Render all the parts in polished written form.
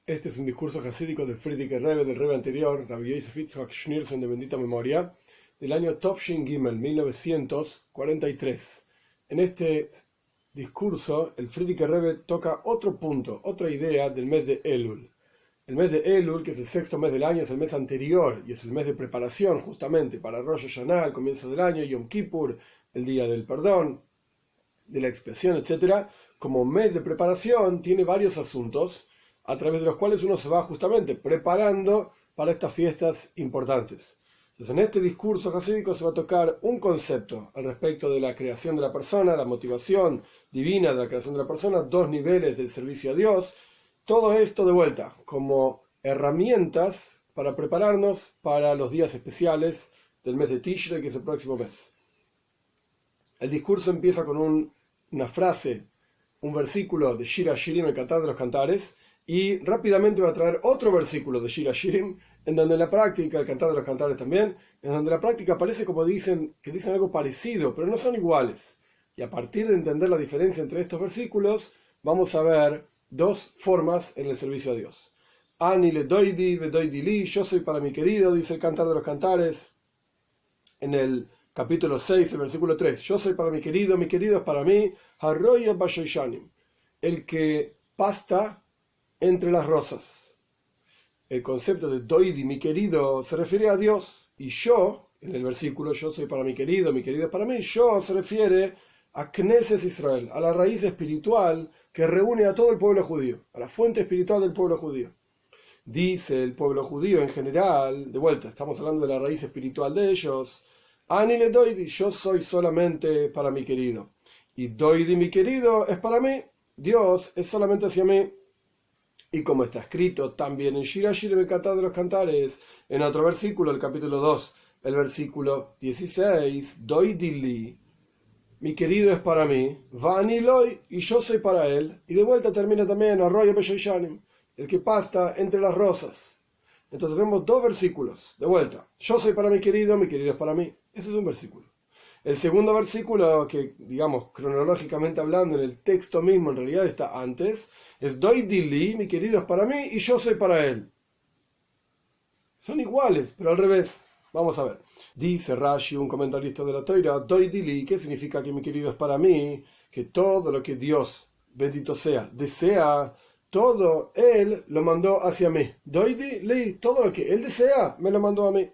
Este es un discurso jasídico del Frierdiker Rebbe, del Rebbe anterior, Rabbi Yosef Yitzhak Schneerson de bendita memoria, del año Tovshin Gimel, 1943. En este discurso, el Frierdiker Rebbe toca otro punto, otra idea del mes de Elul. El mes de Elul, que es el sexto mes del año, es el mes anterior y es el mes de preparación justamente para Rosh Hashanah, el comienzo del año, Yom Kippur, el día del perdón, de la expiación, etc. Como mes de preparación tiene varios asuntos a través de los cuales uno se va justamente preparando para estas fiestas importantes. Entonces, en este discurso jasídico se va a tocar un concepto al respecto de la creación de la persona, la motivación divina de la creación de la persona, dos niveles del servicio a Dios, todo esto de vuelta como herramientas para prepararnos para los días especiales del mes de Tishrei, que es el próximo mes. El discurso empieza con una frase, un versículo de Shir HaShirim, el Cantar de los Cantares, y rápidamente va a traer otro versículo de Shir HaShirim, en donde en la práctica, el Cantar de los Cantares también, en donde la práctica parece como que dicen algo parecido, pero no son iguales. Y a partir de entender la diferencia entre estos versículos, vamos a ver dos formas en el servicio a Dios. Ani le doidi, ve doidi li, yo soy para mi querido, dice el Cantar de los Cantares, en el capítulo 6, el versículo 3. Yo soy para mi querido es para mí, harroya bashoishanim, el que pasta entre las rosas. El concepto de doidi, mi querido, se refiere a Dios, y yo, en el versículo, yo soy para mi querido es para mí, yo se refiere a Knesset Israel, a la raíz espiritual que reúne a todo el pueblo judío, a la fuente espiritual del pueblo judío. Dice el pueblo judío en general, de vuelta, estamos hablando de la raíz espiritual de ellos, Ani le doidi, yo soy solamente para mi querido, y doidi, mi querido, es para mí, Dios es solamente hacia mí. Y como está escrito también en Shir HaShirim, el Cantar de los Cantares, en otro versículo, el capítulo 2, el versículo 16, doidi li, mi querido es para mí, vani loy, y yo soy para él. Y de vuelta termina también arroyo beshoishanim, el que pasta entre las rosas. Entonces vemos dos versículos, de vuelta. Yo soy para mi querido es para mí. Ese es un versículo. El segundo versículo, que digamos cronológicamente hablando en el texto mismo en realidad está antes, es doidi li, mi querido es para mí y yo soy para él. Son iguales, pero al revés. Vamos a ver. Dice Rashi, un comentarista de la Torá, doidi li, ¿qué significa que mi querido es para mí? Que todo lo que Dios, bendito sea, desea, todo Él lo mandó hacia mí. Doidi li, todo lo que Él desea, me lo mandó a mí.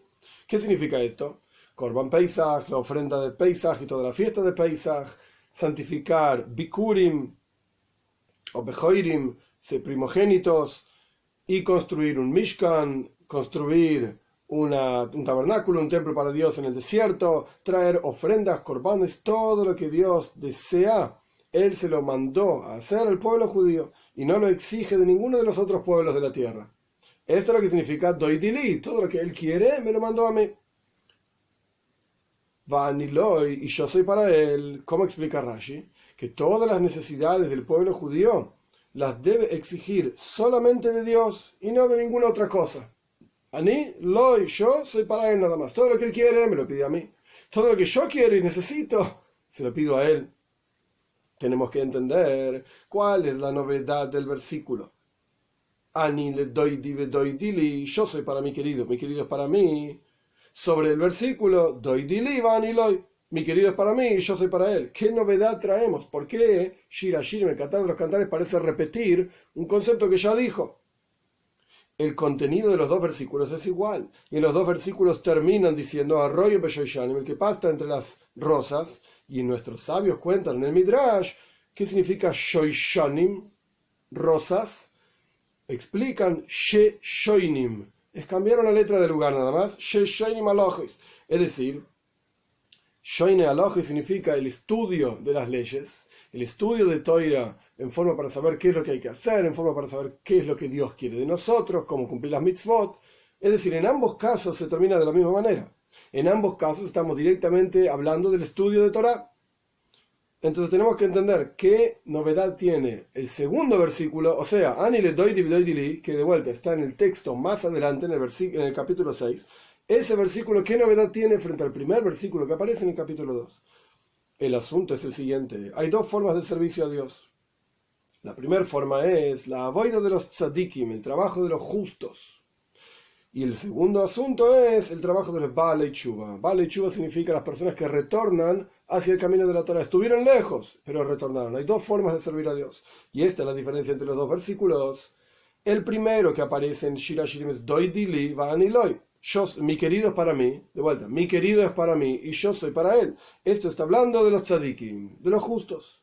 ¿Qué significa esto? Korban Pesach, la ofrenda de Pesach y toda la fiesta de Pesach, santificar Bikurim o Bejoirim, primogénitos, y construir un Mishkan, construir un tabernáculo, un templo para Dios en el desierto, traer ofrendas, corbanes, todo lo que Dios desea, Él se lo mandó a hacer al pueblo judío y no lo exige de ninguno de los otros pueblos de la tierra. Esto es lo que significa doidili, todo lo que Él quiere me lo mandó a mí. Vaniloy, y yo soy para él. ¿Cómo explica Rashi? Que todas las necesidades del pueblo judío las debe exigir solamente de Dios y no de ninguna otra cosa. Ani, loy, yo soy para él nada más. Todo lo que él quiere me lo pide a mí. Todo lo que yo quiero y necesito se lo pido a él. Tenemos que entender cuál es la novedad del versículo. Ani le doy dili, yo soy para mi querido es para mí. Sobre el versículo, doidi li, vani loy, mi querido es para mí y yo soy para él. ¿Qué novedad traemos? ¿Por qué Shir HaShirim, el Cantar de los Cantares, parece repetir un concepto que ya dijo? El contenido de los dos versículos es igual. Y en los dos versículos terminan diciendo arroyo beshoishanim, el que pasta entre las rosas. Y nuestros sabios cuentan en el Midrash, ¿qué significa shoishanim? Rosas. Explican she shoinim. Es cambiaron la letra del lugar nada más. She shoinim alojes. Es decir, shoine alojes significa el estudio de las leyes, el estudio de Torah en forma para saber qué es lo que hay que hacer, en forma para saber qué es lo que Dios quiere de nosotros, cómo cumplir las mitzvot. Es decir, en ambos casos se termina de la misma manera. En ambos casos estamos directamente hablando del estudio de Torah. Entonces tenemos que entender qué novedad tiene el segundo versículo, o sea, Ani le doy li, que de vuelta está en el texto más adelante, en el capítulo 6. Ese versículo, ¿qué novedad tiene frente al primer versículo que aparece en el capítulo 2? El asunto es el siguiente. Hay dos formas de servicio a Dios. La primera forma es la avoida de los tzadikim, el trabajo de los justos. Y el segundo asunto es el trabajo de los Baalei Tshuva. Baalei Tshuva significa las personas que retornan hacia el camino de la Torah. Estuvieron lejos, pero retornaron. Hay dos formas de servir a Dios. Y esta es la diferencia entre los dos versículos. El primero que aparece en Shir Hashirim es Doi Dili Va'ani Loi. Mi querido es para mí, de vuelta, mi querido es para mí y yo soy para él. Esto está hablando de los tzadikim, de los justos.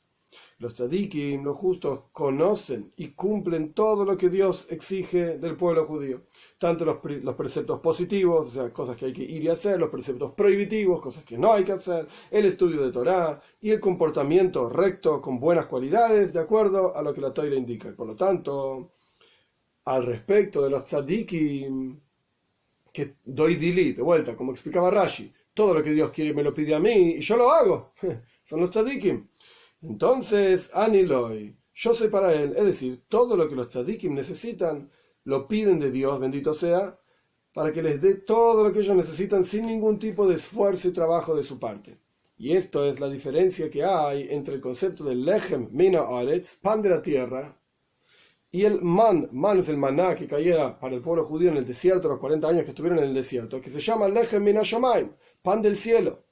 Los tzadikim, los justos, conocen y cumplen todo lo que Dios exige del pueblo judío. Tanto los preceptos positivos, o sea, cosas que hay que ir y hacer, los preceptos prohibitivos, cosas que no hay que hacer, el estudio de Torá y el comportamiento recto con buenas cualidades, de acuerdo a lo que la Torá indica. Y por lo tanto, al respecto de los tzadikim, que doy dili, de vuelta, como explicaba Rashi, todo lo que Dios quiere me lo pide a mí y yo lo hago. Son los tzadikim. Entonces, Aniloi, yo soy para él, es decir, todo lo que los tzadikim necesitan, lo piden de Dios, bendito sea, para que les dé todo lo que ellos necesitan sin ningún tipo de esfuerzo y trabajo de su parte. Y esto es la diferencia que hay entre el concepto del lechem mina aretz, pan de la tierra, y el man es el maná que cayera para el pueblo judío en el desierto, los 40 años que estuvieron en el desierto, que se llama lechem mina shomayim, pan del cielo.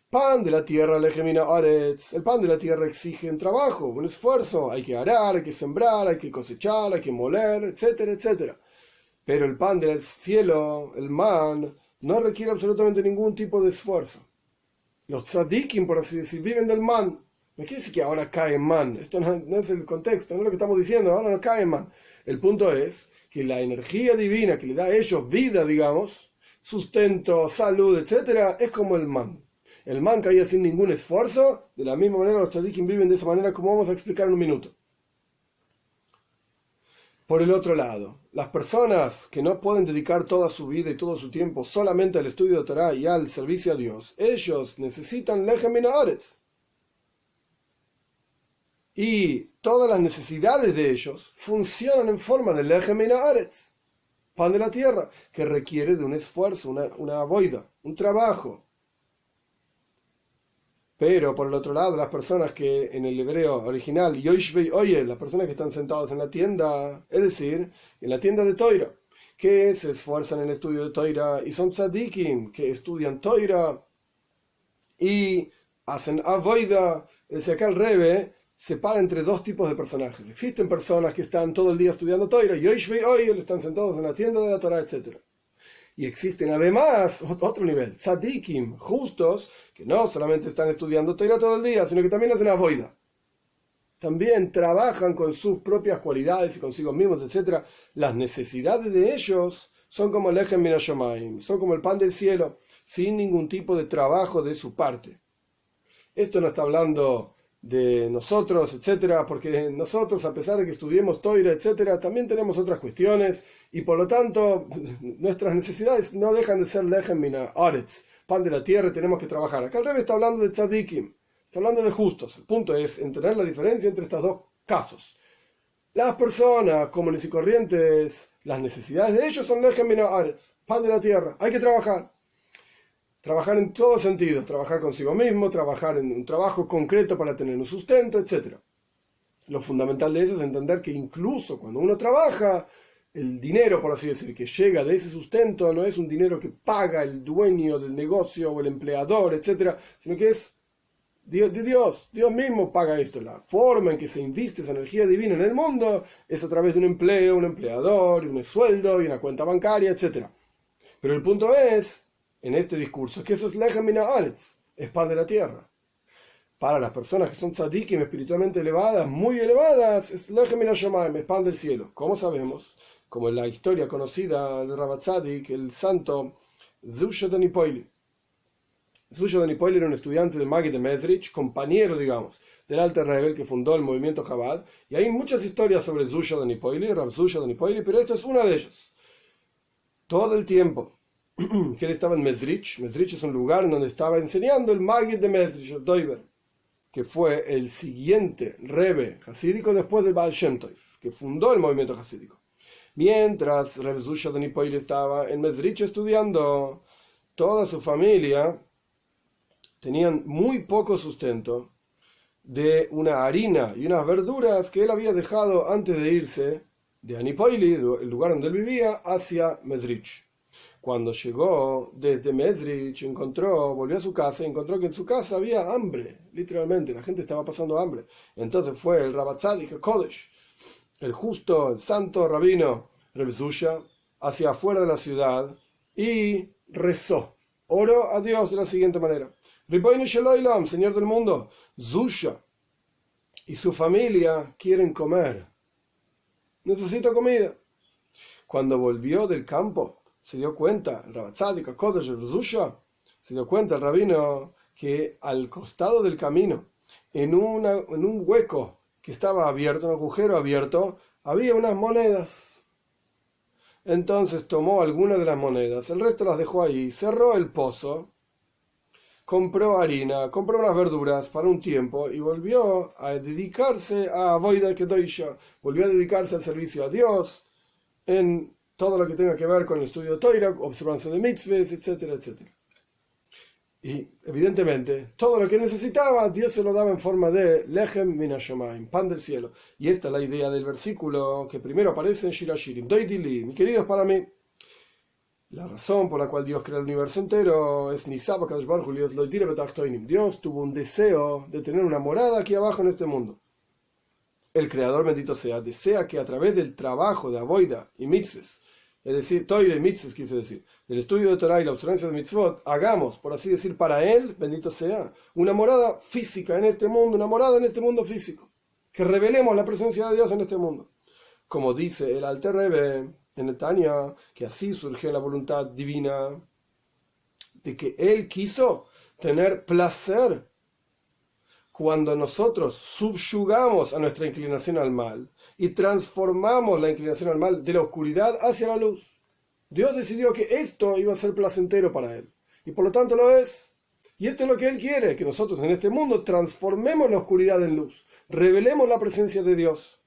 Pan de la tierra, lechem mina aretz. El pan de la tierra exige un trabajo, un esfuerzo. Hay que arar, hay que sembrar, hay que cosechar, hay que moler, etcétera, etcétera. Pero el pan del cielo, el man, no requiere absolutamente ningún tipo de esfuerzo. Los tzadikim, por así decir, viven del man. No quiere decir que ahora cae en man. Esto no es el contexto, no es lo que estamos diciendo. Ahora no cae en man. El punto es que la energía divina que le da a ellos vida, digamos, sustento, salud, etcétera, es como el man. El man caía sin ningún esfuerzo. De la misma manera los tzadikim viven de esa manera, como vamos a explicar en un minuto. Por el otro lado, las personas que no pueden dedicar toda su vida y todo su tiempo solamente al estudio de Torah y al servicio a Dios, ellos necesitan lechem min haaretz. Y todas las necesidades de ellos funcionan en forma de lechem min haaretz, pan de la tierra, que requiere de un esfuerzo, una avoida, un trabajo. Pero por el otro lado, las personas que en el hebreo original, yoshvei oye, las personas que están sentados en la tienda, es decir, en la tienda de Toira, que se esfuerzan en el estudio de Toira y son tzadikim, que estudian Toira y hacen avoida. Es decir, acá el Rebbe separa entre dos tipos de personajes. Existen personas que están todo el día estudiando Toira, yoshvei oye, están sentados en la tienda de la Torah, etc. Y existen además otro nivel, tzadikim, justos, que no solamente están estudiando Torah todo el día, sino que también hacen avoida. También trabajan con sus propias cualidades y consigo mismos, etc. Las necesidades de ellos son como el lechem min hashomayim, son como el pan del cielo, sin ningún tipo de trabajo de su parte. Esto no está hablando de nosotros, etcétera, porque nosotros, a pesar de que estudiemos Toira, etcétera, también tenemos otras cuestiones y por lo tanto nuestras necesidades no dejan de ser lechem min haaretz, pan de la tierra, y tenemos que trabajar. Acá el Rebbe está hablando de tzadikim, está hablando de justos. El punto es entender la diferencia entre estos dos casos. Las personas comunes y corrientes, las necesidades de ellos son lechem min haaretz, pan de la tierra, hay que trabajar. Trabajar en todos sentidos, trabajar consigo mismo, trabajar en un trabajo concreto para tener un sustento, etc. Lo fundamental de eso es entender que incluso cuando uno trabaja, el dinero, por así decir, que llega de ese sustento no es un dinero que paga el dueño del negocio o el empleador, etc., sino que es de Dios. Dios mismo paga esto. La forma en que se inviste esa energía divina en el mundo es a través de un empleo, un empleador, un sueldo y una cuenta bancaria, etc. Pero el punto es, en este discurso, que eso es lechem min haaretz, es pan de la tierra. Para las personas que son tzadikim espiritualmente elevadas, muy elevadas, es lechem min hashomayim, es pan del cielo. ¿Cómo sabemos? Como en la historia conocida del Rav Tzadik, el santo Zusha de Nipoili. Zusha de Nipoili era un estudiante del Maggid de Mezrich, compañero, digamos, del Alter Rebbe, que fundó el movimiento Chabad, y hay muchas historias sobre Zusha de Nipoili, Rav Zusha de Nipoili, pero esta es una de ellas. Todo el tiempo que él estaba en Mezrich. Mezrich es un lugar en donde estaba enseñando el Maggid de Mezrich, el Doiber, que fue el siguiente Rebbe hasídico después de Baal Shem Tov, que fundó el movimiento hasídico. Mientras Reb Zusha de Nipoili estaba en Mezrich estudiando, toda su familia tenían muy poco sustento de una harina y unas verduras que él había dejado antes de irse de Anipoili, el lugar donde él vivía, hacia Mezrich. Cuando llegó desde Mezrich, volvió a su casa y encontró que en su casa había hambre, literalmente, la gente estaba pasando hambre. Entonces fue el Rav Tzadik Kodesh, el justo, el santo rabino Reb Zusha, hacia afuera de la ciudad y rezó, oró a Dios de la siguiente manera: Ribono shel olam, Señor del mundo, Zusha y su familia quieren comer, necesito comida. Cuando volvió del campo, se dio cuenta, el Rav Tzadik Kodesh Reb Zusha, se dio cuenta el rabino que al costado del camino, en un hueco que estaba abierto, un agujero abierto, había unas monedas. Entonces tomó algunas de las monedas, el resto las dejó ahí, cerró el pozo, compró harina, compró unas verduras para un tiempo y volvió a dedicarse a Avoida Kedoisha, volvió a dedicarse al servicio a Dios en todo lo que tenga que ver con el estudio de Torah, observancia de mitzvahs, etcétera, etcétera. Y evidentemente, todo lo que necesitaba, Dios se lo daba en forma de Lechem min hashamayim, pan del cielo. Y esta es la idea del versículo que primero aparece en Shir Hashirim, Doidili, mi querido, es para mí. La razón por la cual Dios crea el universo entero es Nisaba Kadosh Baruj Hu Dios Loidire Betachtoinim. Dios tuvo un deseo de tener una morada aquí abajo en este mundo. El Creador, bendito sea, desea que a través del trabajo de Avoida y Mitzvahs, es decir, Toira y Mitzvahs, quise decir, del estudio de Torah y la observancia de Mitzvot, hagamos, por así decir, para Él, bendito sea, una morada física en este mundo, una morada en este mundo físico, que revelemos la presencia de Dios en este mundo. Como dice el Alter Rebbe en el Tanya, que así surgió la voluntad divina, de que Él quiso tener placer cuando nosotros subyugamos a nuestra inclinación al mal y transformamos la inclinación al mal de la oscuridad hacia la luz. Dios decidió que esto iba a ser placentero para Él, y por lo tanto lo es. Y esto es lo que Él quiere, que nosotros en este mundo transformemos la oscuridad en luz, revelemos la presencia de Dios.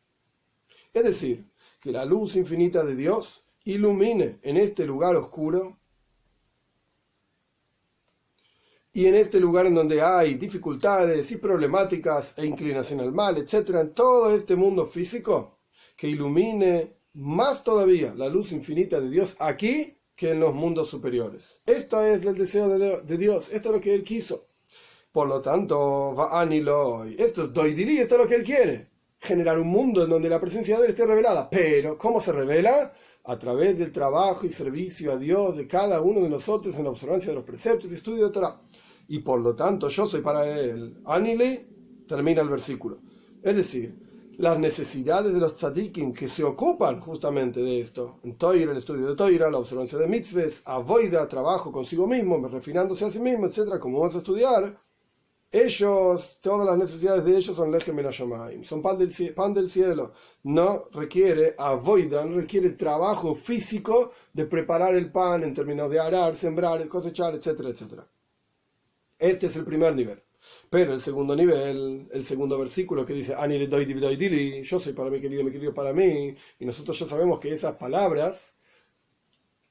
Es decir, que la luz infinita de Dios ilumine en este lugar oscuro, y en este lugar en donde hay dificultades y problemáticas e inclinación al mal, etc., en todo este mundo físico, que ilumine más todavía la luz infinita de Dios aquí que en los mundos superiores. Esto es el deseo de Dios, esto es lo que Él quiso. Por lo tanto, esto es Doidili, esto es lo que Él quiere. Generar un mundo en donde la presencia de Él esté revelada. Pero, ¿cómo se revela? A través del trabajo y servicio a Dios de cada uno de nosotros en la observancia de los preceptos y estudio de Torah. Y por lo tanto, yo soy para Él. Anile, termina el versículo. Es decir, las necesidades de los tzadikim que se ocupan justamente de esto, en Toira, el estudio de Toira, la observancia de mitzvahs, avoida, trabajo consigo mismo, refinándose a sí mismo, etc., como vamos a estudiar, ellos, todas las necesidades de ellos son lechem min hashamayim, son pan del cielo. No requiere avoida, no requiere trabajo físico de preparar el pan en términos de arar, sembrar, cosechar, etcétera, etcétera. Este es el primer nivel. Pero el segundo nivel, el segundo versículo que dice Ani le doy dili, yo soy para mi querido para mí, y nosotros ya sabemos que esas palabras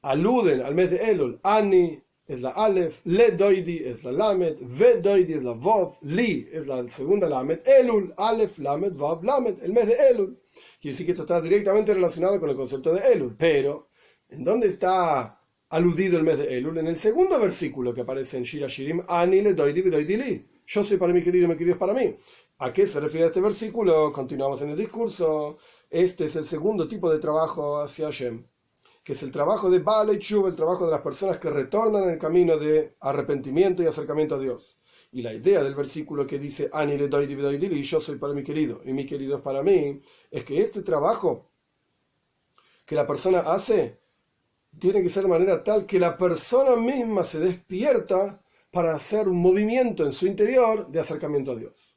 aluden al mes de Elul. Ani es la Aleph, le doidi es la Lamed, ve doidi es la Vav, li es la segunda Lamed, Elul, Aleph, Lamed, Vav, Lamed, el mes de Elul. Quiere decir que esto está directamente relacionado con el concepto de Elul. Pero, ¿en dónde está aludido el mes de Elul? En el segundo versículo que aparece en Shir Hashirim, Ani le doidi li. Yo soy para mi querido es para mí. ¿A qué se refiere este versículo? Continuamos en el discurso. Este es el segundo tipo de trabajo hacia Hashem, que es el trabajo de Baalei Tshuva, el trabajo de las personas que retornan en el camino de arrepentimiento y acercamiento a Dios. Y la idea del versículo que dice Ani le doy dili, yo soy para mi querido y mi querido es para mí, es que este trabajo que la persona hace tiene que ser de manera tal que la persona misma se despierta para hacer un movimiento en su interior de acercamiento a Dios.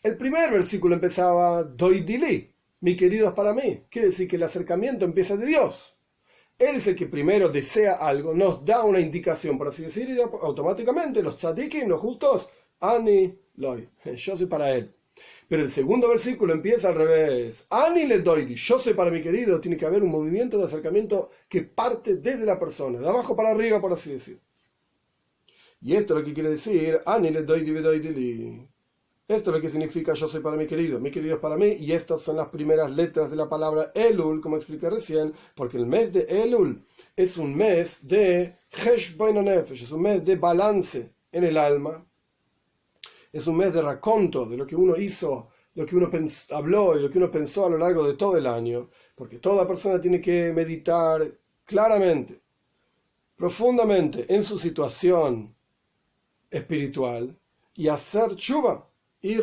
El primer versículo empezaba Doidili, mi querido es para mí. Quiere decir que el acercamiento empieza de Dios. Él es el que primero desea algo, nos da una indicación, por así decir, y automáticamente los tzadikim, los justos, Ani loy, yo soy para él. Pero el segundo versículo empieza al revés. Ani le doy, yo soy para mi querido. Tiene que haber un movimiento de acercamiento que parte desde la persona, de abajo para arriba, por así decir. Y esto es lo que quiere decir Ani le doy dili. Esto es lo que significa yo soy para mi querido es para mí, y estas son las primeras letras de la palabra Elul, como expliqué recién, porque el mes de Elul es un mes de Heshbon Nefesh, es un mes de balance en el alma, es un mes de raconto de lo que uno hizo, lo que uno habló y lo que uno pensó a lo largo de todo el año, porque toda persona tiene que meditar claramente, profundamente en su situación espiritual y hacer tshuva y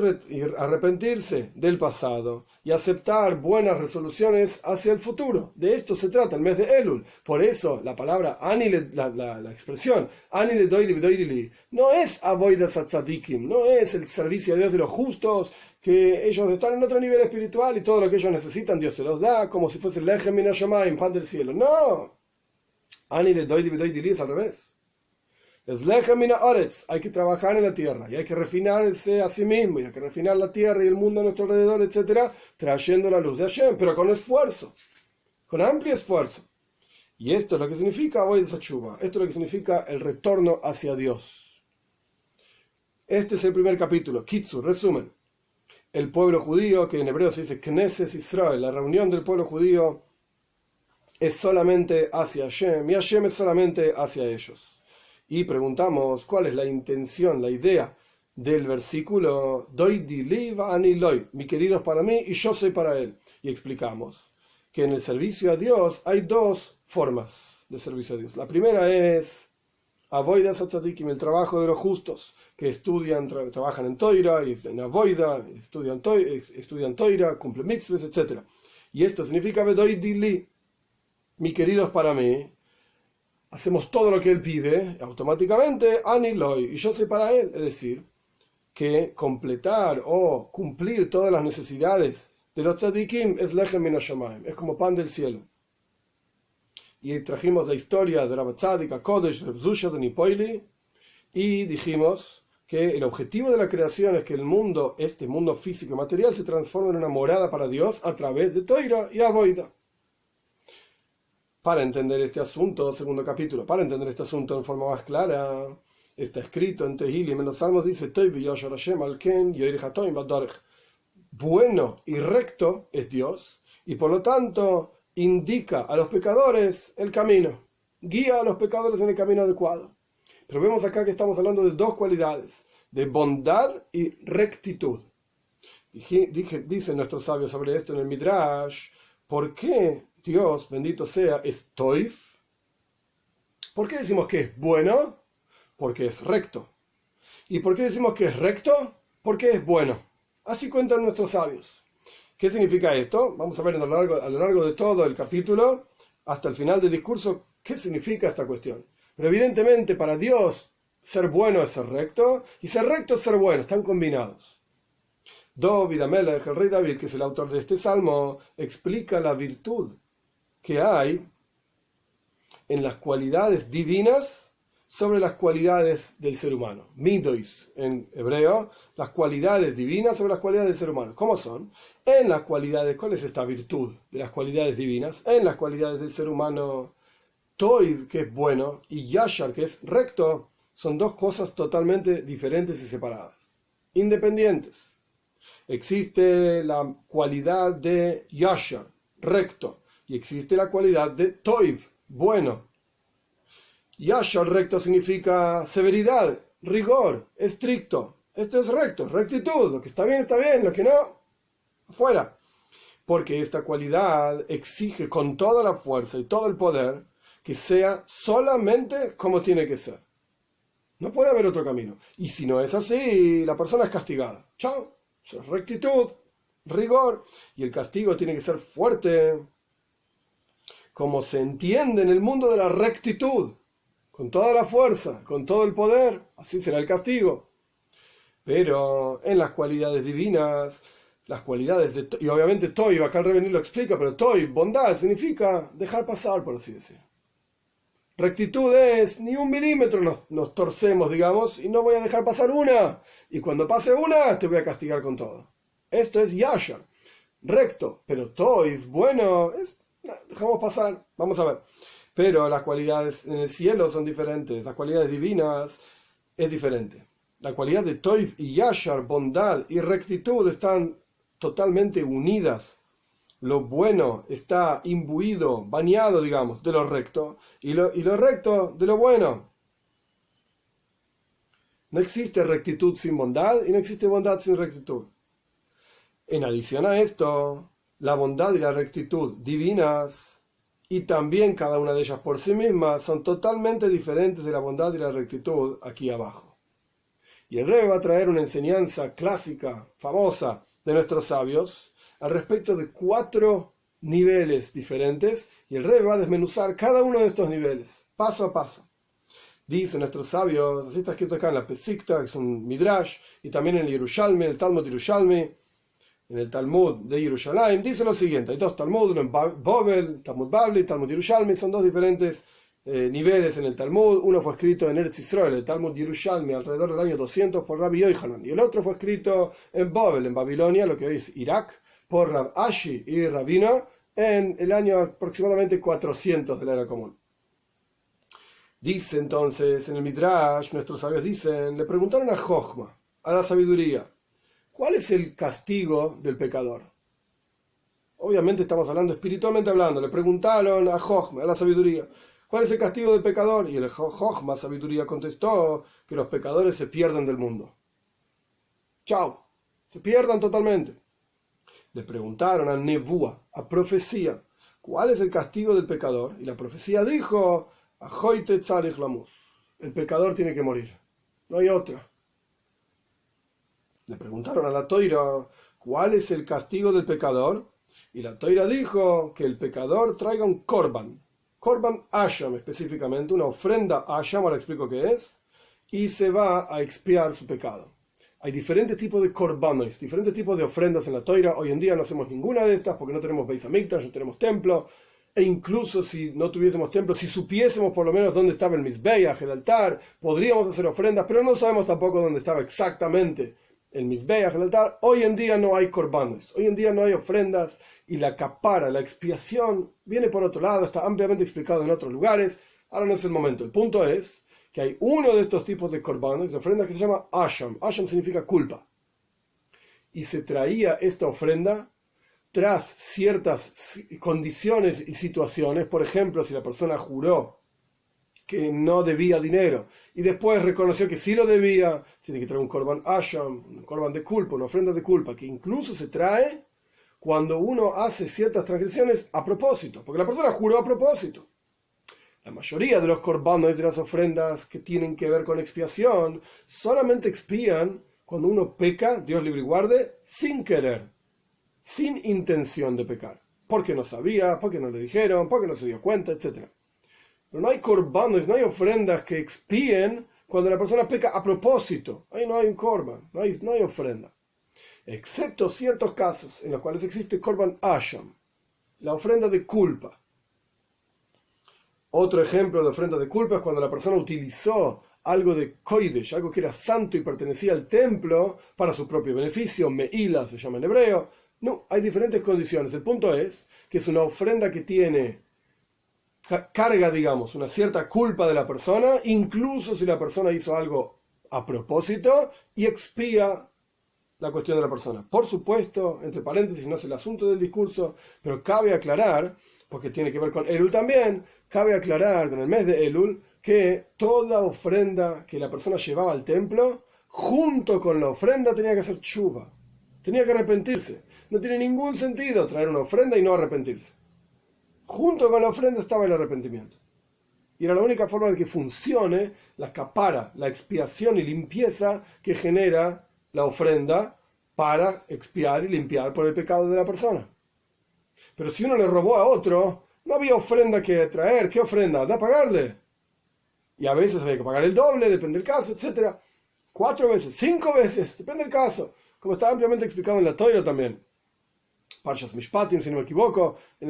arrepentirse del pasado y aceptar buenas resoluciones hacia el futuro. De esto se trata el mes de Elul. Por eso la palabra la expresión Ani doili no es avoidas tzadikim, no es el servicio a Dios de los justos, que ellos están en otro nivel espiritual y todo lo que ellos necesitan Dios se los da, como si fuese lechem min hashamayim, pan del cielo. No, Ani doili es al revés. Es lechem min haaretz, hay que trabajar en la tierra y hay que refinarse a sí mismo y hay que refinar la tierra y el mundo a nuestro alrededor, etcétera, trayendo la luz de Hashem, pero con esfuerzo, con amplio esfuerzo. Y esto es lo que significa avodas tshuva, esto es lo que significa el retorno hacia Dios. Este es el primer capítulo. Kitzur, resumen. El pueblo judío, que en hebreo se dice Knesset Israel, la reunión del pueblo judío es solamente hacia Hashem y Hashem es solamente hacia ellos. Y preguntamos cuál es la intención, la idea del versículo Doidi li va'ani loy, mi querido es para mí y yo soy para él. Y explicamos que en el servicio a Dios hay dos formas de servicio a Dios. La primera es avodas tzadikim, el trabajo de los justos, que estudian, trabajan en Toira y en avoida, estudian Toira, cumplen mitzvahs, etc. Y esto significa Doidi li, mi querido es para mí. Hacemos todo lo que él pide, automáticamente, Ani Loy, y yo soy para él. Es decir, que completar o cumplir todas las necesidades de los tzadikim es lechem min hashamayim, es como pan del cielo. Y trajimos la historia de Rav Tzadik Kodesh, Rav Zusha de Nipoili, y dijimos que el objetivo de la creación es que el mundo, este mundo físico y material, se transforme en una morada para Dios a través de Toira y Avoida. Para entender este asunto, segundo capítulo, para entender este asunto en forma más clara, está escrito en Tehilim, en los Salmos dice, bueno y recto es Dios, y por lo tanto indica a los pecadores el camino, guía a los pecadores en el camino adecuado. Pero vemos acá que estamos hablando de dos cualidades, de bondad y rectitud. Dicen nuestros sabios sobre esto en el Midrash, ¿por qué Dios, bendito sea, es toif? ¿Por qué decimos que es bueno? Porque es recto. ¿Y por qué decimos que es recto? Porque es bueno. Así cuentan nuestros sabios. ¿Qué significa esto? Vamos a ver a lo largo de todo el capítulo, hasta el final del discurso, qué significa esta cuestión. Pero evidentemente para Dios ser bueno es ser recto, y ser recto es ser bueno, están combinados. David Amelech, el rey David, que es el autor de este salmo, explica la virtud que hay en las cualidades divinas sobre las cualidades del ser humano. Midois, en hebreo, las cualidades divinas sobre las cualidades del ser humano. ¿Cómo son? En las cualidades, ¿cuál es esta virtud de las cualidades divinas? En las cualidades del ser humano, Toiv, que es bueno, y Yashar, que es recto, son dos cosas totalmente diferentes y separadas, independientes. Existe la cualidad de Yashar, recto, y existe la cualidad de Toiv, bueno. Yashar, recto, significa severidad, rigor, estricto. Esto es recto, rectitud. Lo que está bien, lo que no, afuera. Porque esta cualidad exige con toda la fuerza y todo el poder que sea solamente como tiene que ser. No puede haber otro camino. Y si no es así, la persona es castigada. Chao. Eso es rectitud, rigor. Y el castigo tiene que ser fuerte, como se entiende en el mundo de la rectitud, con toda la fuerza, con todo el poder, así será el castigo. Pero en las cualidades divinas, las cualidades de, y obviamente Toy, acá el Rebbe lo explica, pero Toy, bondad, significa dejar pasar, por así decir. Rectitud es, ni un milímetro nos torcemos, digamos, y no voy a dejar pasar una, y cuando pase una, te voy a castigar con todo. Esto es Yashar, recto, pero Toy, bueno, es, dejamos pasar, vamos a ver. Pero las cualidades en el cielo son diferentes, las cualidades divinas es diferente. la cualidad de Toiv y Yashar, bondad y rectitud, están totalmente unidas. Lo bueno está imbuido, bañado, digamos, de lo recto, y lo recto de lo bueno. No existe rectitud sin bondad y no existe bondad sin rectitud. En adición a esto, la bondad y la rectitud divinas, y también cada una de ellas por sí mismas, son totalmente diferentes de la bondad y la rectitud aquí abajo. Y el Rebbe va a traer una enseñanza clásica, famosa, de nuestros sabios, al respecto de 4 niveles diferentes, y el Rebbe va a desmenuzar cada uno de estos niveles, paso a paso. Dicen nuestros sabios, así está escrito acá en la Pesikta, que es un Midrash, y también en el Yerushalmi, el Talmud Yerushalmi, en el Talmud de Yerushalayim, dice lo siguiente: hay 2 Talmud, uno en Babel, Talmud Babli, Talmud Yerushalmi, son 2 diferentes niveles en el Talmud. Uno fue escrito en Eretz Israel, el Talmud Yerushalmi, alrededor del año 200 por Rabbi Yochanan, y el otro fue escrito en Babel, en Babilonia, lo que hoy es Irak, por Rab Ashi y Rabina, en el año aproximadamente 400 de la era común. Dice entonces en el Midrash, nuestros sabios dicen, le preguntaron a Jochma, a la sabiduría, ¿cuál es el castigo del pecador? Obviamente estamos hablando espiritualmente hablando. Le preguntaron a Jochma, a la sabiduría, ¿cuál es el castigo del pecador? Y el Jochma, sabiduría, contestó que los pecadores se pierden del mundo. Chao, se pierdan totalmente. Le preguntaron a Nebúa, a profecía, ¿cuál es el castigo del pecador? Y la profecía dijo, Ahoite tzarich lamuz, el pecador tiene que morir, no hay otra. Le preguntaron a la Toira, ¿cuál es el castigo del pecador? Y la Toira dijo que el pecador traiga un korban asham específicamente, una ofrenda asham, ahora explico qué es, y se va a expiar su pecado. Hay diferentes tipos de korbanos, diferentes tipos de ofrendas en la Toira. Hoy en día no hacemos ninguna de estas porque no tenemos Beis Hamikdash, no tenemos templo, e incluso si no tuviésemos templo, si supiésemos por lo menos dónde estaba el Mizbeach, el altar, podríamos hacer ofrendas, pero no sabemos tampoco dónde estaba exactamente el Mizbeach, el altar. Hoy en día no hay korbanos, hoy en día no hay ofrendas, y la capara, la expiación, viene por otro lado, está ampliamente explicado en otros lugares. Ahora no es el momento. El punto es que hay uno de estos tipos de korbanos, de ofrendas, que se llama asham. Asham significa culpa. Y se traía esta ofrenda tras ciertas condiciones y situaciones. Por ejemplo, si la persona juró que no debía dinero y después reconoció que sí lo debía, tiene que traer un korban asham, un korban de culpa, una ofrenda de culpa, que incluso se trae cuando uno hace ciertas transgresiones a propósito, porque la persona juró a propósito. La mayoría de los korbanos, de las ofrendas que tienen que ver con expiación, solamente expían cuando uno peca, Dios libre y guarde, sin querer, sin intención de pecar, porque no sabía, porque no le dijeron, porque no se dio cuenta, etc. Pero no hay korbanos, no hay ofrendas que expíen cuando la persona peca a propósito. Ahí no hay un korban, no hay ofrenda. Excepto ciertos casos en los cuales existe korban asham, la ofrenda de culpa. Otro ejemplo de ofrenda de culpa es cuando la persona utilizó algo de kodesh, algo que era santo y pertenecía al templo para su propio beneficio, meila se llama en hebreo. No, hay diferentes condiciones. El punto es que es una ofrenda que tiene carga, digamos, una cierta culpa de la persona, incluso si la persona hizo algo a propósito, y expía la cuestión de la persona. Por supuesto, entre paréntesis, no es el asunto del discurso, pero cabe aclarar, porque tiene que ver con Elul también, cabe aclarar con el mes de Elul que toda ofrenda que la persona llevaba al templo, junto con la ofrenda tenía que hacer tshuva, tenía que arrepentirse. No tiene ningún sentido traer una ofrenda y no arrepentirse. Junto con la ofrenda estaba el arrepentimiento. Y era la única forma de que funcione la capara, la expiación y limpieza que genera la ofrenda para expiar y limpiar por el pecado de la persona. Pero si uno le robó a otro, no había ofrenda que traer. ¿Qué ofrenda? ¿Da pagarle? Y a veces había que pagar el doble, depende del caso, etc. 4 veces, 5 veces, depende del caso. Como está ampliamente explicado en la Toira también. Parshas Mishpatim, si no me equivoco, en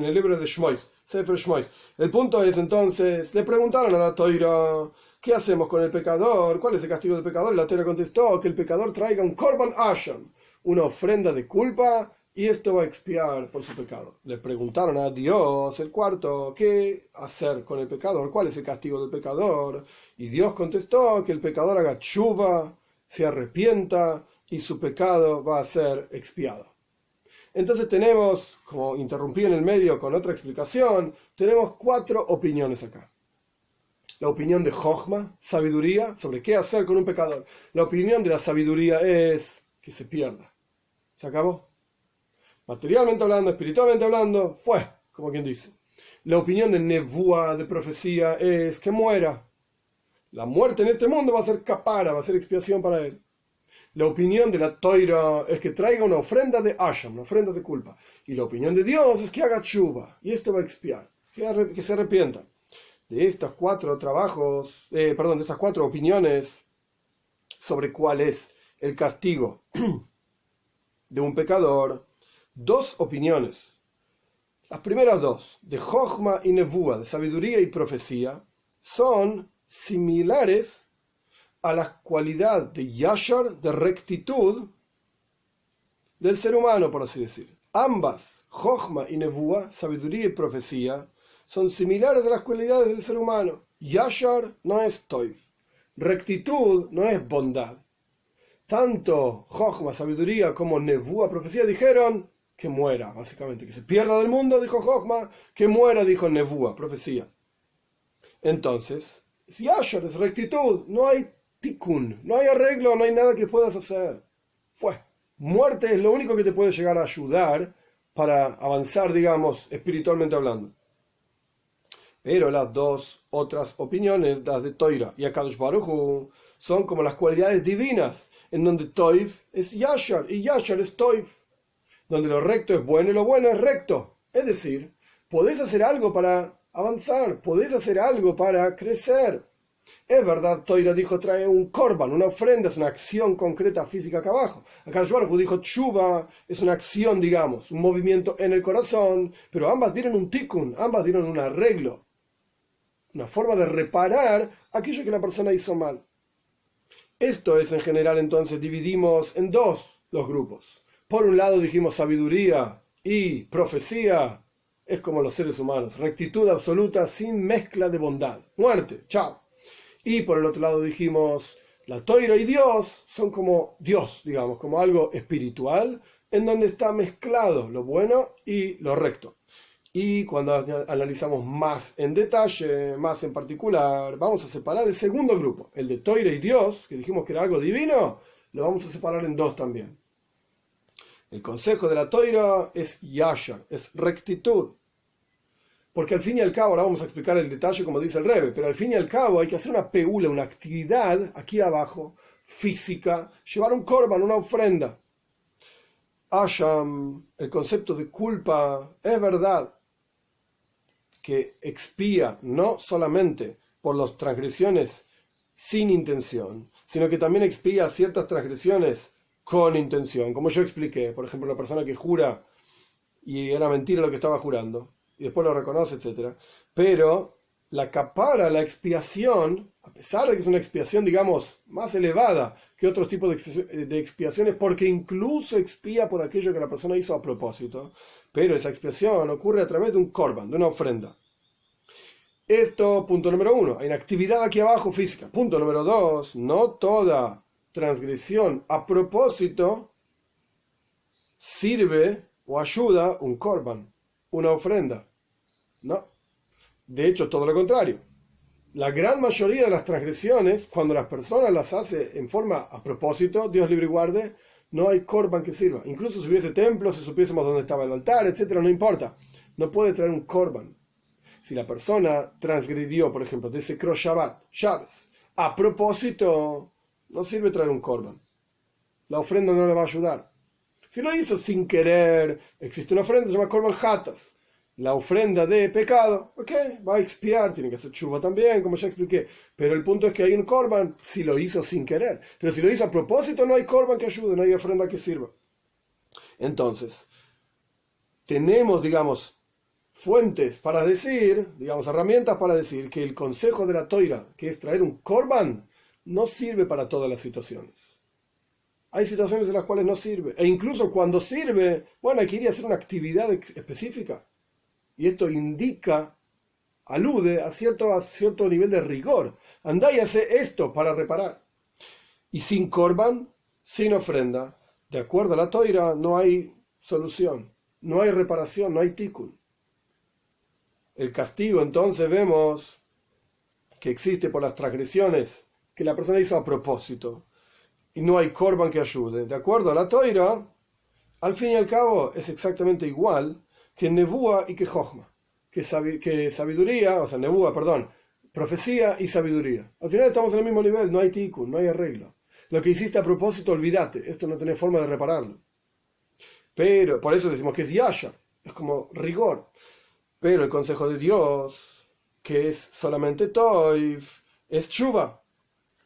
el libro de Shmois, Sefer Shmois. El punto es entonces, le preguntaron a la Toira, ¿qué hacemos con el pecador? ¿Cuál es el castigo del pecador? Y la Toira contestó que el pecador traiga un korban asham, una ofrenda de culpa y esto va a expiar por su pecado. Le preguntaron a Dios, el cuarto, ¿qué hacer con el pecador? ¿Cuál es el castigo del pecador? Y Dios contestó que el pecador haga tshuva, se arrepienta y su pecado va a ser expiado. Entonces tenemos, como interrumpí en el medio con otra explicación, tenemos 4 opiniones acá. La opinión de Jochma, sabiduría, sobre qué hacer con un pecador. La opinión de la sabiduría es que se pierda. ¿Se acabó? Materialmente hablando, espiritualmente hablando, fue, como quien dice. La opinión de Nevuá, de profecía, es que muera. La muerte en este mundo va a ser capara, va a ser expiación para él. La opinión de la Toira es que traiga una ofrenda de Asham, una ofrenda de culpa. Y la opinión de Dios es que haga tshuva, y esto va a expiar, que se arrepienta. De estas 4 trabajos, de estas 4 opiniones sobre cuál es el castigo de un pecador, 2 opiniones. Las primeras 2, de Jochma y Nevuá, de sabiduría y profecía, son similares a la cualidad de Yashar, de rectitud del ser humano, por así decir. Ambas, Jochma y Nevuá, sabiduría y profecía, son similares a las cualidades del ser humano. Yashar no es toiv, rectitud no es bondad. Tanto Jochma, sabiduría, como Nevuá, profecía, dijeron que muera, básicamente, que se pierda del mundo, dijo Jochma, que muera, dijo Nevuá, profecía. Entonces, si Yashar es rectitud, no hay tikkun, no hay arreglo, no hay nada que puedas hacer. Muerte es lo único que te puede llegar a ayudar para avanzar, digamos, espiritualmente hablando. Pero las 2 otras opiniones, las de Toira y Akadosh Baruj Hu, son como las cualidades divinas, en donde Toiv es Yashar y Yashar es Toiv, donde lo recto es bueno y lo bueno es recto. Es decir, podés hacer algo para avanzar, podés hacer algo para crecer. Es verdad, Toira dijo trae un korban, una ofrenda, es una acción concreta física acá abajo. Acá Baruj Hu dijo tshuva, es una acción, digamos, un movimiento en el corazón, pero ambas dieron un tikkun, ambas dieron un arreglo, una forma de reparar aquello que la persona hizo mal. Esto es en general, entonces dividimos en 2 los grupos. Por un lado dijimos sabiduría y profecía, es como los seres humanos, rectitud absoluta sin mezcla de bondad. Muerte, chao. Y por el otro lado dijimos, la Toira y Dios son como Dios, digamos, como algo espiritual, en donde está mezclado lo bueno y lo recto. Y cuando analizamos más en detalle, más en particular, vamos a separar el segundo grupo, el de Toira y Dios, que dijimos que era algo divino, lo vamos a separar en 2 también. El consejo de la Toira es Yashar, es rectitud. Porque al fin y al cabo, ahora vamos a explicar el detalle como dice el Rebbe, pero al fin y al cabo hay que hacer una peula, una actividad aquí abajo, física, llevar un korban, una ofrenda. Asham, el concepto de culpa, es verdad que expía no solamente por las transgresiones sin intención, sino que también expía ciertas transgresiones con intención, como yo expliqué, por ejemplo, una persona que jura y era mentira lo que estaba jurando, y después lo reconoce, etc. Pero la capara, la expiación, a pesar de que es una expiación, digamos, más elevada que otros tipos de expiaciones, porque incluso expía por aquello que la persona hizo a propósito, pero esa expiación ocurre a través de un korban, de una ofrenda. Esto, punto número 1, hay una actividad aquí abajo física. Punto número 2, no toda transgresión a propósito sirve o ayuda un korban, una ofrenda. No. De hecho, todo lo contrario. La gran mayoría de las transgresiones, cuando las personas las hacen en forma a propósito, Dios libre y guarde, no hay korban que sirva. Incluso si hubiese templo, si supiésemos dónde estaba el altar, etcétera, no importa. No puede traer un korban. Si la persona transgredió, por ejemplo, desecró Shabbat, a propósito, no sirve traer un korban. La ofrenda no le va a ayudar. Si lo hizo sin querer, existe una ofrenda, se llama korban hatas. La ofrenda de pecado, va a expiar, tiene que hacer tshuva también, como ya expliqué. Pero el punto es que hay un korban si lo hizo sin querer. Pero si lo hizo a propósito, no hay korban que ayude, no hay ofrenda que sirva. Entonces, tenemos, digamos, fuentes para decir, digamos, herramientas para decir que el consejo de la Toira, que es traer un korban, no sirve para todas las situaciones. Hay situaciones en las cuales no sirve. E incluso cuando sirve, bueno, hay que ir a hacer una actividad específica. Y esto indica, alude a cierto nivel de rigor. Andá y hace esto para reparar. Y sin korban, sin ofrenda, de acuerdo a la toira, no hay solución, no hay reparación, no hay tikkun. El castigo, entonces, vemos que existe por las transgresiones que la persona hizo a propósito. Y no hay korban que ayude. De acuerdo a la toira, al fin y al cabo, es exactamente igual que nebúa y que jochma. Que sabiduría, o sea, nebúa, perdón, profecía y sabiduría. Al final estamos en el mismo nivel, no hay tikkun, no hay arreglo. Lo que hiciste a propósito, olvídate, esto no tiene forma de repararlo. Pero, por eso decimos que es yasha, es como rigor. Pero el consejo de Dios, que es solamente toif, es chuva.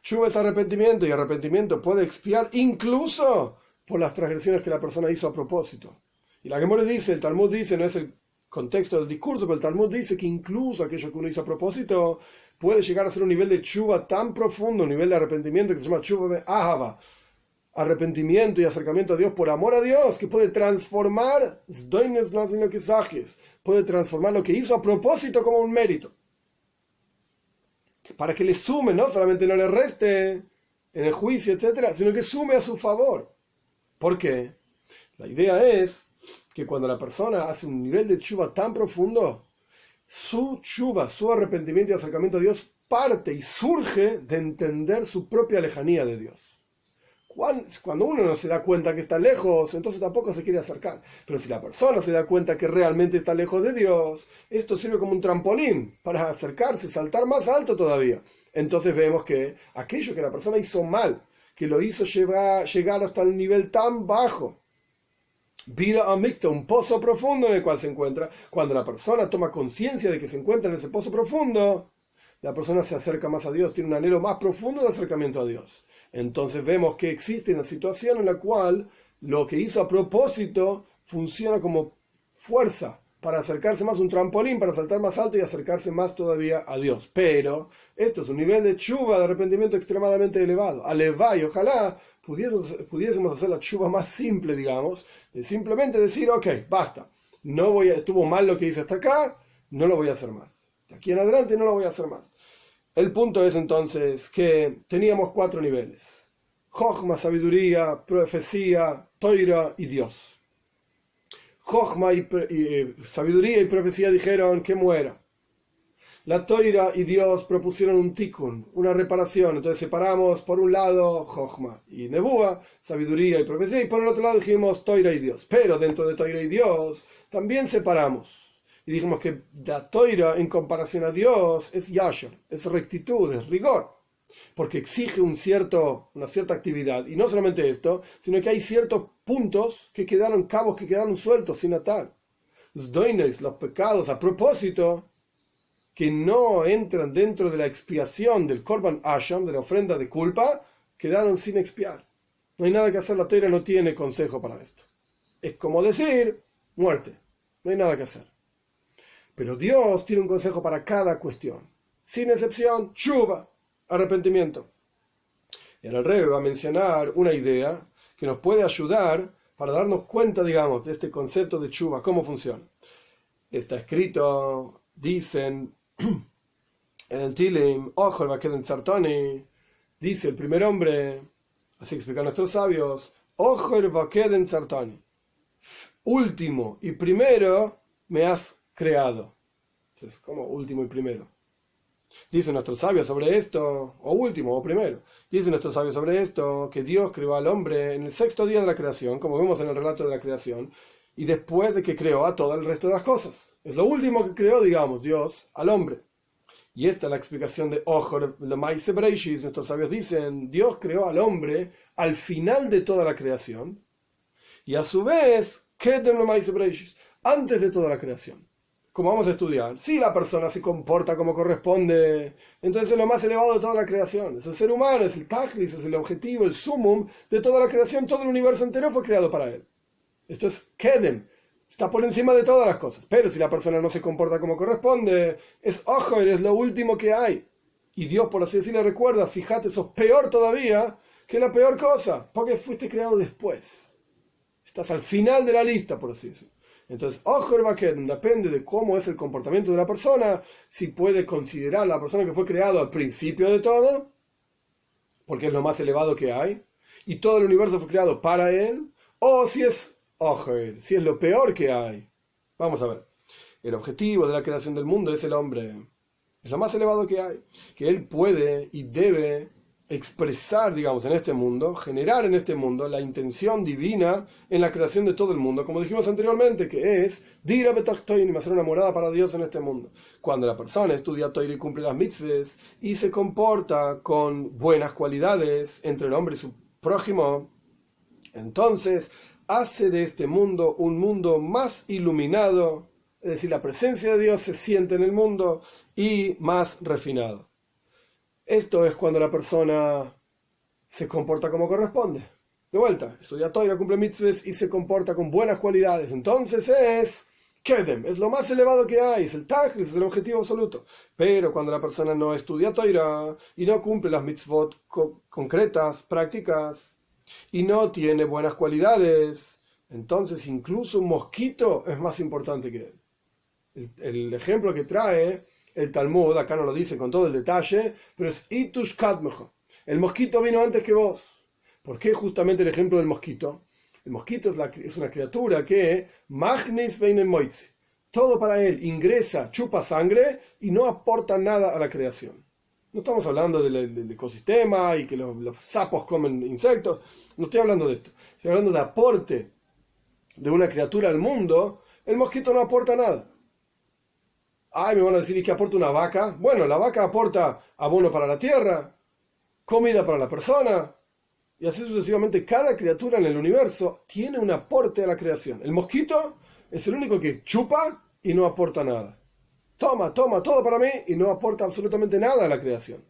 Chuva es arrepentimiento, y arrepentimiento puede expiar incluso por las transgresiones que la persona hizo a propósito. Y la Gemara dice, el Talmud dice, no es el contexto del discurso, pero el Talmud dice que incluso aquello que uno hizo a propósito puede llegar a ser un nivel de chuva tan profundo, un nivel de arrepentimiento que se llama chuva ahava, arrepentimiento y acercamiento a Dios por amor a Dios, que puede transformar puede transformar lo que hizo a propósito como un mérito, para que le sume, no solamente no le reste en el juicio, etcétera, sino que sume a su favor. ¿Por qué? La idea es que cuando la persona hace un nivel de chuva tan profundo, su chuva, su arrepentimiento y acercamiento a Dios parte y surge de entender su propia lejanía de Dios. Cuando uno no se da cuenta que está lejos, entonces tampoco se quiere acercar. Pero si la persona se da cuenta que realmente está lejos de Dios, esto sirve como un trampolín para acercarse, saltar más alto todavía. Entonces vemos que aquello que la persona hizo mal, que lo hizo llegar hasta el nivel tan bajo, Vira Amikta, un pozo profundo en el cual se encuentra. Cuando la persona toma conciencia de que se encuentra en ese pozo profundo, la persona se acerca más a Dios, tiene un anhelo más profundo de acercamiento a Dios. Entonces vemos que existe una situación en la cual lo que hizo a propósito funciona como fuerza para acercarse más, un trampolín para saltar más alto y acercarse más todavía a Dios. Pero esto es un nivel de chuva, de arrepentimiento extremadamente elevado. Alevá, y ojalá pudiésemos hacer la chuva más simple, digamos, de simplemente decir, ok, basta, estuvo mal lo que hice hasta acá, no lo voy a hacer más. De aquí en adelante no lo voy a hacer más. El punto es entonces que teníamos 4 niveles: Jochma, sabiduría, profecía, toira y Dios. Jochma y sabiduría y profecía dijeron que muera. La toira y Dios propusieron un tikkun, una reparación. Entonces separamos por un lado Jochma y nebúa, sabiduría y profecía, y por el otro lado dijimos toira y Dios. Pero dentro de toira y Dios también separamos. Y dijimos que la toira en comparación a Dios es yasher, es rectitud, es rigor, porque exige una cierta actividad. Y no solamente esto, sino que hay ciertos puntos cabos que quedaron sueltos, sin atar. Los pecados a propósito, que no entran dentro de la expiación del Korban Asham, de la ofrenda de culpa, quedaron sin expiar. No hay nada que hacer, la toira no tiene consejo para esto. Es como decir, muerte, no hay nada que hacer. Pero Dios tiene un consejo para cada cuestión. Sin excepción, chuva, arrepentimiento. Y ahora el Rebbe va a mencionar una idea que nos puede ayudar para darnos cuenta, digamos, de este concepto de chuva, cómo funciona. Está escrito, dicen, en el Tilim, Ojor Vakeden Sartani, dice el primer hombre, así explican nuestros sabios, Ojor Vakeden Sartani, último y primero me has creado. Entonces, ¿cómo último y primero? Dicen nuestros sabios sobre esto, o último o primero, dicen nuestros sabios sobre esto, que Dios creó al hombre en el 6º día de la creación, como vemos en el relato de la creación, y después de que creó a todo el resto de las cosas. Es lo último que creó, digamos, Dios al hombre. Y esta es la explicación de Ojor, de Maise Breishis. Nuestros sabios dicen, Dios creó al hombre al final de toda la creación, y a su vez, Kedem lo Maise Breishis, antes de toda la creación. Como vamos a estudiar, si la persona se comporta como corresponde, entonces es lo más elevado de toda la creación. Es el ser humano, es el Tachlis, es el objetivo, el sumum de toda la creación. Todo el universo entero fue creado para él. Esto es Kedem, está por encima de todas las cosas. Pero si la persona no se comporta como corresponde, es Ojor, es lo último que hay. Y Dios, por así decirlo, recuerda, fíjate, sos peor todavía que es la peor cosa, porque fuiste creado después. Estás al final de la lista, por así decirlo. Entonces, Ojer Bakedem depende de cómo es el comportamiento de la persona, si puede considerar a la persona que fue creado al principio de todo, porque es lo más elevado que hay, y todo el universo fue creado para él, o si es Ojer, si es lo peor que hay. Vamos a ver. El objetivo de la creación del mundo es el hombre. Es lo más elevado que hay. Que él puede y debe expresar, digamos, en este mundo, generar en este mundo la intención divina en la creación de todo el mundo, como dijimos anteriormente, que es Dira Betachtoinim, hacer una morada para Dios en este mundo. Cuando la persona estudia Torah y cumple las mitzvahs y se comporta con buenas cualidades entre el hombre y su prójimo, entonces hace de este mundo un mundo más iluminado, es decir, la presencia de Dios se siente en el mundo, y más refinado. Esto es cuando la persona se comporta como corresponde. De vuelta, estudia Torah, cumple mitzvahs y se comporta con buenas cualidades. Entonces es Kedem, es lo más elevado que hay, es el Tachlis, es el objetivo absoluto. Pero cuando la persona no estudia Torah y no cumple las mitzvot concretas, prácticas, y no tiene buenas cualidades, entonces incluso un mosquito es más importante que él. El ejemplo que trae el Talmud, acá no lo dice con todo el detalle, pero es Itush Kadmejo. El mosquito vino antes que vos. ¿Por qué justamente el ejemplo del mosquito? El mosquito es una criatura que Magnis Veinen Moitzi. Todo para él ingresa, chupa sangre y no aporta nada a la creación. No estamos hablando del ecosistema y que los sapos comen insectos. No estoy hablando de esto. Estoy hablando de aporte de una criatura al mundo. El mosquito no aporta nada. Ay, me van a decir, ¿y qué aporta una vaca? Bueno, la vaca aporta abono para la tierra, comida para la persona, y así sucesivamente. Cada criatura en el universo tiene un aporte a la creación. El mosquito es el único que chupa y no aporta nada. Toma todo para mí y no aporta absolutamente nada a la creación.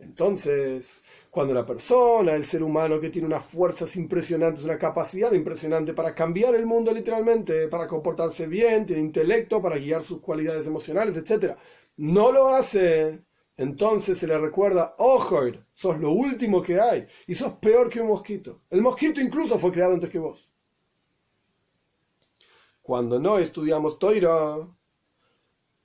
Entonces, cuando la persona, el ser humano que tiene unas fuerzas impresionantes, una capacidad impresionante para cambiar el mundo literalmente, para comportarse bien, tiene intelecto para guiar sus cualidades emocionales, etc., no lo hace, entonces se le recuerda, Ojoir, sos lo último que hay y sos peor que un mosquito. El mosquito incluso fue creado antes que vos. Cuando no estudiamos Torah,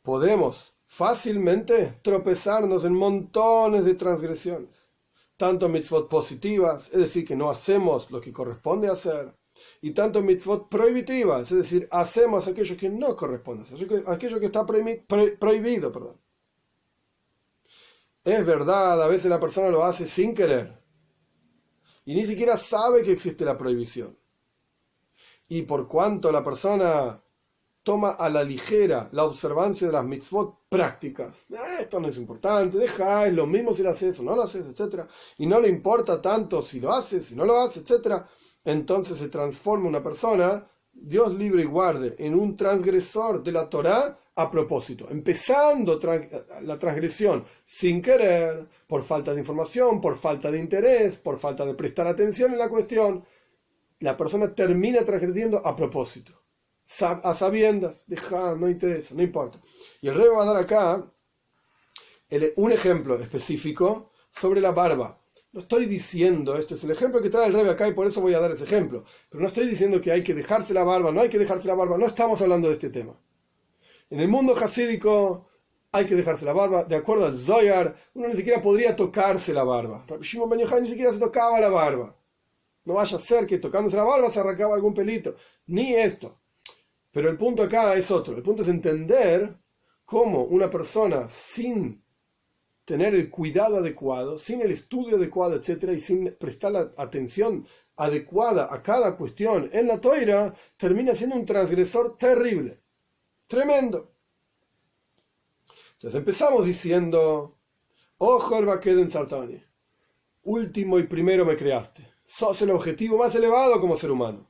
podemos fácilmente tropezarnos en montones de transgresiones, tanto mitzvot positivas, es decir, que no hacemos lo que corresponde hacer, y tanto mitzvot prohibitivas, es decir, hacemos aquello que no corresponde hacer, aquello que está prohibido, perdón. Es verdad, a veces la persona lo hace sin querer, y ni siquiera sabe que existe la prohibición. Y por cuanto la persona toma a la ligera la observancia de las mitzvot prácticas, esto no es importante, deja, es lo mismo si lo haces o no lo haces, etc., y no le importa tanto si lo haces, si no lo haces, etc., entonces se transforma una persona, Dios libre y guarde, en un transgresor de la Torá a propósito, empezando la transgresión sin querer, por falta de información, por falta de interés, por falta de prestar atención en la cuestión. La persona termina transgrediendo a propósito, a sabiendas, deja, no interesa, no importa. Y el Rebbe va a dar acá un ejemplo específico sobre la barba. No estoy diciendo, este es el ejemplo que trae el Rebbe acá y por eso voy a dar ese ejemplo, pero no estoy diciendo que hay que dejarse la barba, no hay que dejarse la barba, no estamos hablando de este tema. En el mundo hasídico hay que dejarse la barba, de acuerdo al Zohar, uno ni siquiera podría tocarse la barba. Rabbi Shimon ben Yochai ni siquiera se tocaba la barba. No vaya a ser que tocándose la barba se arrancaba algún pelito, ni esto. Pero el punto acá es otro. El punto es entender cómo una persona sin tener el cuidado adecuado, sin el estudio adecuado, etc., y sin prestar la atención adecuada a cada cuestión en la Toira, termina siendo un transgresor terrible, tremendo. Entonces empezamos diciendo, Ojo Bakedem Sartani, último y primero me creaste. Sos el objetivo más elevado como ser humano.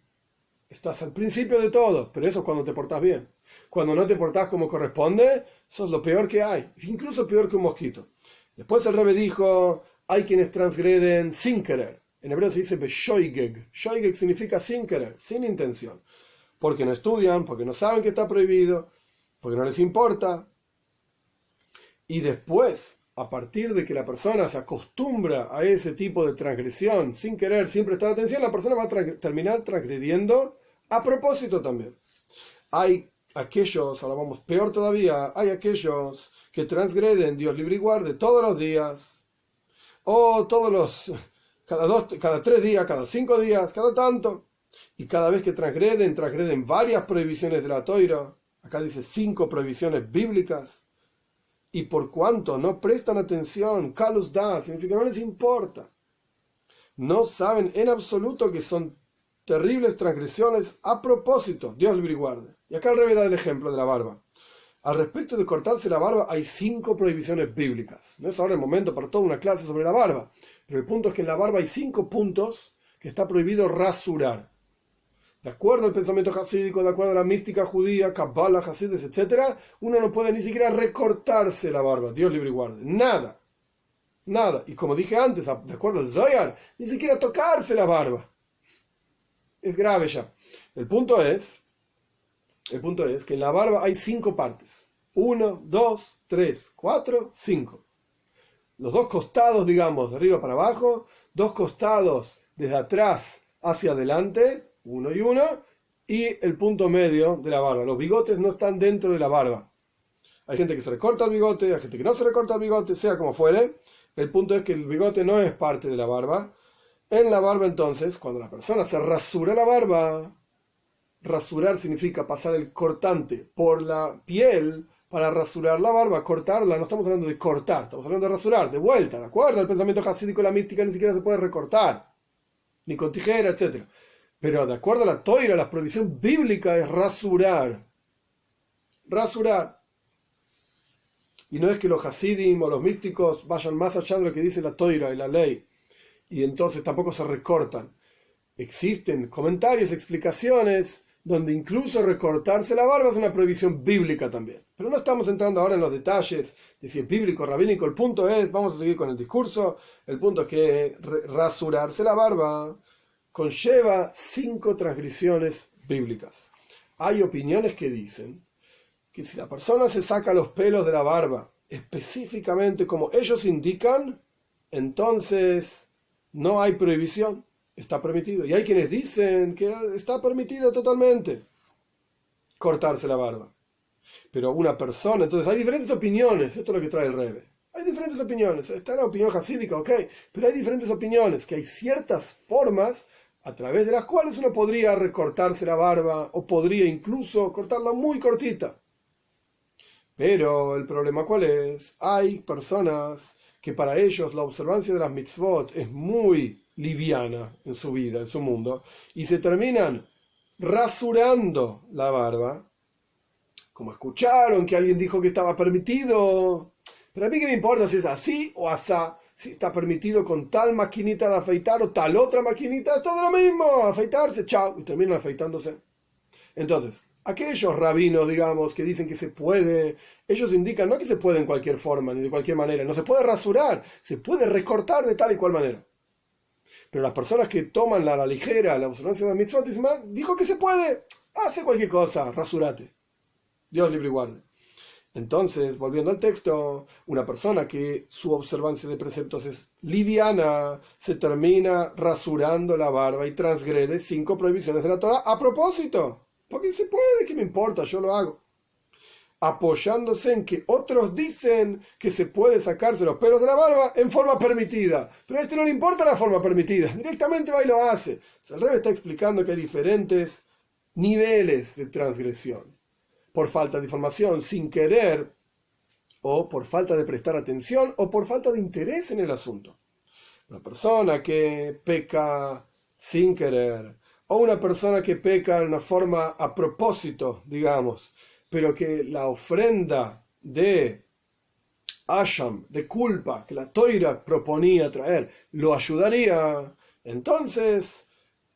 Estás al principio de todo, pero eso es cuando te portás bien. Cuando no te portás como corresponde, sos lo peor que hay, incluso peor que un mosquito. Después el Rebbe dijo, hay quienes transgreden sin querer. En hebreo se dice beshoigeg. Shoigeg significa sin querer, sin intención. Porque no estudian, porque no saben que está prohibido, porque no les importa. Y después, a partir de que la persona se acostumbra a ese tipo de transgresión sin querer, sin prestar atención, la persona va a terminar transgrediendo a propósito también. Hay aquellos, ahora vamos peor todavía, hay aquellos que transgreden, Dios libre y guarde, todos los días, o cada 3 días, cada 5 días, cada tanto, y cada vez que transgreden varias prohibiciones de la Toira. Acá dice 5 prohibiciones bíblicas, y por cuanto no prestan atención, kalus da, significa no les importa, no saben en absoluto que son terribles transgresiones a propósito, Dios libre y guarde. Y acá el Rebbe da el ejemplo de la barba. Al respecto de cortarse la barba hay 5 prohibiciones bíblicas. No es ahora el momento para toda una clase sobre la barba, pero el punto es que en la barba hay 5 puntos que está prohibido rasurar. De acuerdo al pensamiento hasídico, de acuerdo a la mística judía, Kabbalah, Hasides, etc., uno no puede ni siquiera recortarse la barba, Dios libre y guarde. Nada. Nada. Y como dije antes, de acuerdo al Zohar, ni siquiera tocarse la barba. Es grave ya. El punto es que en la barba hay 5 partes. 1, 2, 3, 4, 5. Los 2 costados, digamos, de arriba para abajo, 2 costados desde atrás hacia adelante, 1 y 1, y el punto medio de la barba. Los bigotes no están dentro de la barba. Hay gente que se recorta el bigote, hay gente que no se recorta el bigote, sea como fuere. El punto es que el bigote no es parte de la barba. En la barba, entonces, cuando la persona se rasura la barba, rasurar significa pasar el cortante por la piel para rasurar la barba, cortarla. No estamos hablando de cortar, estamos hablando de rasurar, de vuelta, ¿de acuerdo? El pensamiento hasídico, la mística, ni siquiera se puede recortar, ni con tijera, etc. Pero de acuerdo a la Toira, la prohibición bíblica es rasurar. Rasurar. Y no es que los hasidim o los místicos vayan más allá de lo que dice la Toira y la ley, y entonces tampoco se recortan. Existen comentarios, explicaciones, donde incluso recortarse la barba es una prohibición bíblica también. Pero no estamos entrando ahora en los detalles de si es bíblico o rabínico. El punto es, vamos a seguir con el discurso, el punto es que rasurarse la barba conlleva 5 transgresiones bíblicas. Hay opiniones que dicen que si la persona se saca los pelos de la barba específicamente como ellos indican, entonces no hay prohibición, está permitido. Y hay quienes dicen que está permitido totalmente cortarse la barba. Pero una persona, entonces hay diferentes opiniones, esto es lo que trae el Rebbe. Hay diferentes opiniones, está la opinión hasídica, ok, pero hay diferentes opiniones, que hay ciertas formas a través de las cuales uno podría recortarse la barba o podría incluso cortarla muy cortita. Pero el problema ¿cuál es? Hay personas que para ellos la observancia de las mitzvot es muy liviana en su vida, en su mundo, y se terminan rasurando la barba, como escucharon que alguien dijo que estaba permitido. Pero a mí qué me importa si es así o asá, si está permitido con tal maquinita de afeitar o tal otra maquinita, es todo lo mismo, afeitarse, chao, y terminan afeitándose. Entonces, aquellos rabinos, digamos, que dicen que se puede, ellos indican no que se puede en cualquier forma ni de cualquier manera, no se puede rasurar, se puede recortar de tal y cual manera. Pero las personas que toman la ligera la observancia de la mitzvot dicen, dijo que se puede, hace cualquier cosa, rasurate. Dios libre y guarde. Entonces, volviendo al texto, una persona que su observancia de preceptos es liviana, se termina rasurando la barba y transgrede 5 prohibiciones de la Torah a propósito. Porque se puede, ¿qué me importa? Yo lo hago. Apoyándose en que otros dicen que se puede sacarse los pelos de la barba en forma permitida. Pero a este no le importa la forma permitida. Directamente va y lo hace. O sea, el Rebbe está explicando que hay diferentes niveles de transgresión. Por falta de información, sin querer, o por falta de prestar atención, o por falta de interés en el asunto. Una persona que peca sin querer, o una persona que peca en una forma a propósito, digamos, pero que la ofrenda de Asham, de culpa, que la Toira proponía traer, lo ayudaría, entonces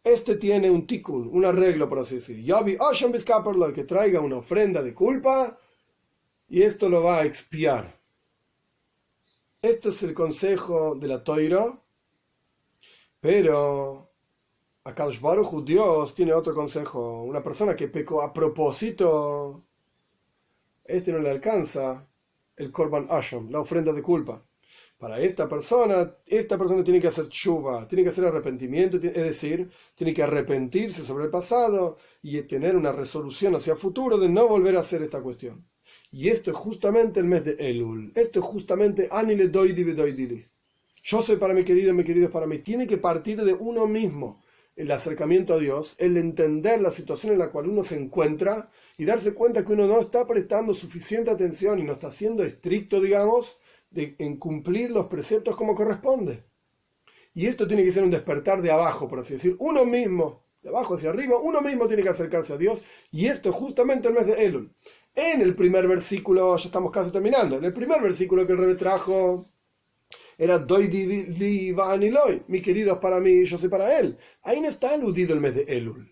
este tiene un tikkun, un arreglo, por así decir. Yavi Asham Biskaperlo, que traiga una ofrenda de culpa, y esto lo va a expiar. Este es el consejo de la Toira, pero Akadosh Baruj Hu, Dios, tiene otro consejo. Una persona que pecó a propósito, este no le alcanza el Korban Asham, la ofrenda de culpa. Para esta persona tiene que hacer tshuva, tiene que hacer arrepentimiento, es decir, tiene que arrepentirse sobre el pasado y tener una resolución hacia el futuro de no volver a hacer esta cuestión. Y esto es justamente el mes de Elul. Esto es justamente Ani le doidi bedoidili. Yo soy para mi querido es para mí. Tiene que partir de uno mismo el acercamiento a Dios, el entender la situación en la cual uno se encuentra y darse cuenta que uno no está prestando suficiente atención y no está siendo estricto, digamos, en cumplir los preceptos como corresponde. Y esto tiene que ser un despertar de abajo, por así decir, uno mismo, de abajo hacia arriba, uno mismo tiene que acercarse a Dios, y esto es justamente el mes de Elul. En el primer versículo, ya estamos casi terminando, en el primer versículo que el Rebbe trajo era Doidi li va'aniloi, mi querido es para mí, yo soy para él. Ahí no está aludido el mes de Elul,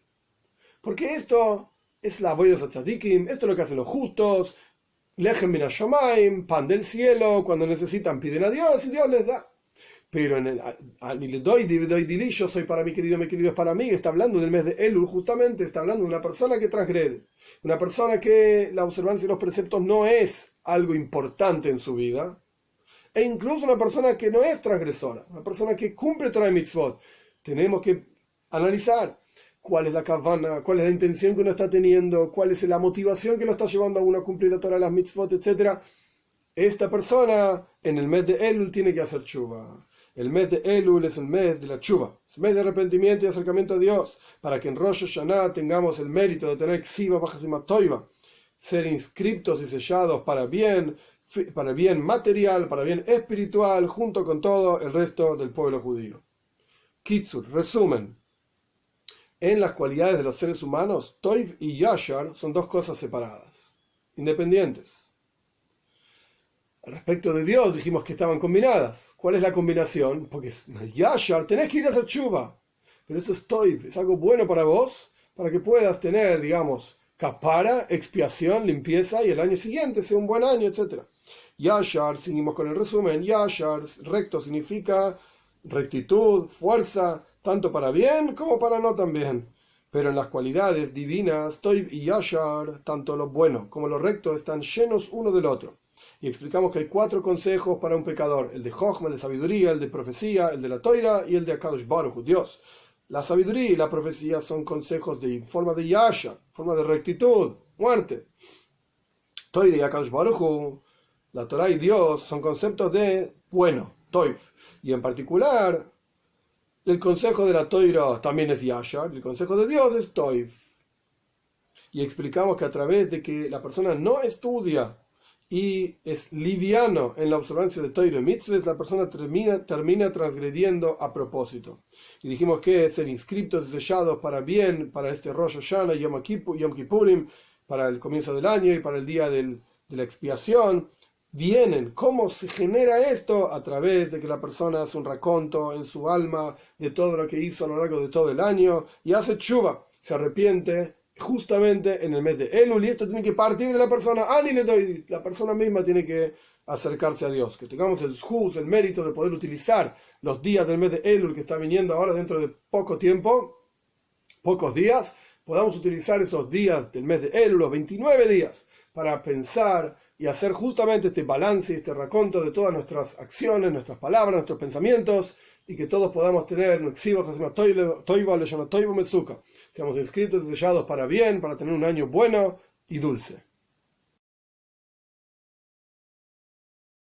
porque esto es la avodas tzadikim, esto es lo que hacen los justos, Lechem min hashomayim, pan del cielo, cuando necesitan piden a Dios y Dios les da. Pero en el yo soy para mi querido es para mí, está hablando del mes de Elul, justamente está hablando de una persona que transgrede, una persona que la observancia de los preceptos no es algo importante en su vida, e incluso una persona que no es transgresora, una persona que cumple Torah y Mitzvot. Tenemos que analizar cuál es la kavana, cuál es la intención que uno está teniendo, cuál es la motivación que lo está llevando a uno a cumplir la Torah, las Mitzvot, etc. Esta persona en el mes de Elul tiene que hacer tshuva. El mes de Elul es el mes de la tshuva, es el mes de arrepentimiento y acercamiento a Dios, para que en Rosh Hashanah tengamos el mérito de tener ksiva bajasima toiva, ser inscriptos y sellados para bien material, para bien espiritual, junto con todo el resto del pueblo judío. Kitsur, resumen. En las cualidades de los seres humanos, Toiv y Yashar son dos cosas separadas, independientes. Al respecto de Dios dijimos que estaban combinadas. ¿Cuál es la combinación? Porque Yashar, tenés que ir a hacer tshuva. Pero eso es Toiv, es algo bueno para vos, para que puedas tener, digamos, kapara, expiación, limpieza, y el año siguiente sea un buen año, etc. Yashar, seguimos con el resumen, Yashar, recto significa rectitud, fuerza, tanto para bien como para no tan bien. Pero en las cualidades divinas, Toiv y Yashar, tanto lo bueno como lo recto están llenos uno del otro. Y explicamos que hay 4 consejos para un pecador: el de Jochma, el de sabiduría, el de profecía, el de la Toira y el de Akadosh Baruj Hu, Dios. La sabiduría y la profecía son consejos de forma de Yashar, forma de rectitud, muerte. Toira y Akadosh Baruj Hu, la Torah y Dios, son conceptos de bueno, Toiv. Y en particular, el consejo de la Toira también es Yashar, el consejo de Dios es Toiv. Y explicamos que a través de que la persona no estudia y es liviano en la observancia de Torah y Mitzvahs, la persona termina transgrediendo a propósito. Y dijimos que ser inscriptos y sellados para bien, para este Rosh Hashanah, Yom Kippurim, para el comienzo del año y para el día de la expiación, vienen. ¿Cómo se genera esto? A través de que la persona hace un raconto en su alma de todo lo que hizo a lo largo de todo el año y hace tshuva, se arrepiente, justamente en el mes de Elul, y esto tiene que partir de la persona. La persona misma tiene que acercarse a Dios, que tengamos el mérito de poder utilizar los días del mes de Elul que está viniendo ahora dentro de poco tiempo, pocos días, podamos utilizar esos días del mes de Elul, los 29 días, para pensar y hacer justamente este balance y este raconto de todas nuestras acciones, nuestras palabras, nuestros pensamientos, y que todos podamos tener seamos inscritos y sellados para bien, para tener un año bueno y dulce.